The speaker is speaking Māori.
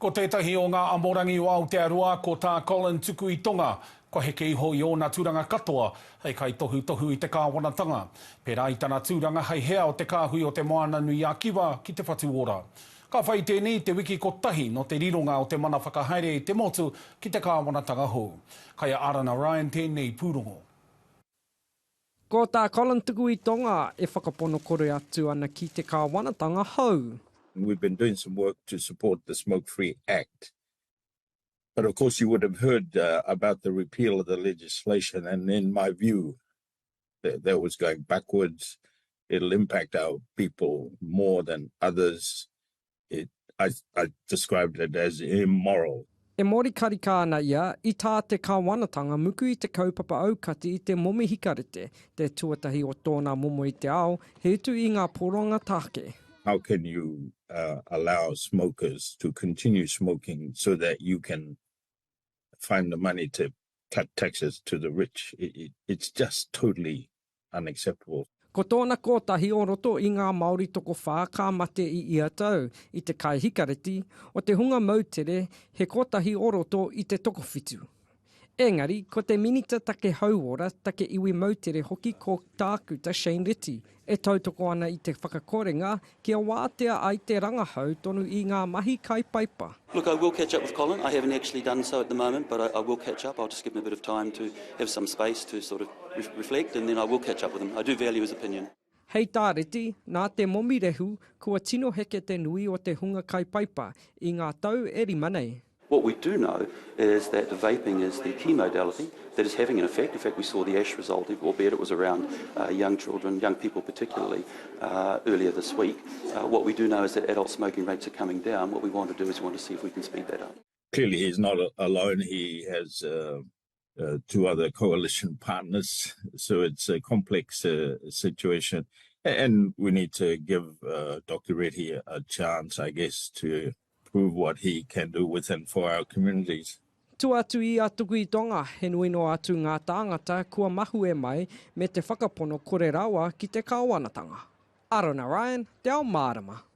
Ko tētahi o ngā amorangi o Aotearoa, ko Tā Collin Tukuitonga, ko heke iho i ōna tūranga katoa, hei kai tohu i te kāwanatanga. Pērā i tana tūranga hei hea o te kāhui o te moana nui a kiwa ki te Whatu ora. Ka whai tēnei te wiki ko tahi no te rironga o te mana whakahaere i te motu ki te kāwanatanga hou. Kaya Arana Ryan tēnei pūrongo. Ko Tā Collin Tukuitonga e whakapono kore atu ana ki te kāwanatanga hou. We've been doing some work to support the Smoke-Free Act. But of course you would have heard about the repeal of the legislation, and in my view, that was going backwards. It'll impact our people more than others. I described it as immoral. E mori karika ana ia, I tā te kāwanatanga muku I te kaupapa aukati I te momi hikarete, te tuatahi o tōna momo I te ao, he tu I ngā poronga tāke. How can you allow smokers to continue smoking so that you can find the money to cut taxes to the rich? It's just totally unacceptable. Ko tōna kotahi o roto I ngā Māori toko whā ka mate I ia tau I te kai hikareti, o te hunga mautere he kotahi o roto I te toko whitu. Engari, ko te minita take hauora take iwi mautere hoki ko tākuta Shane Reti, e tautoko ana I te whakakorenga kia wātea ai te rangahau tonu I ngā mahi kai paipa. Look, I will catch up with Colin. I haven't actually done so at the moment, but I will catch up. I'll just give him a bit of time to have some space to sort of reflect, and then I will catch up with him. I do value his opinion. Hei tā reti, nā te momi rehu, kua tino heke te nui o te hunga kai paipa I ngā tau eri manei. What we do know is that vaping is the key modality that is having an effect. In fact, we saw the ASH result, albeit it was around young children, young people particularly, earlier this week. What we do know is that adult smoking rates are coming down. What we want to do is we want to see if we can speed that up. Clearly, he's not alone. He has two other coalition partners, so it's a complex situation. And we need to give Dr. Reti a chance, I guess, to prove what he can do with and for our communities. Tu atu I a Tukuitonga, he nui no atu ngā tāngata kua mahu e mai me te whakapono kore rawa ki te kāwanatanga. Arana Ryan, te ao mārama.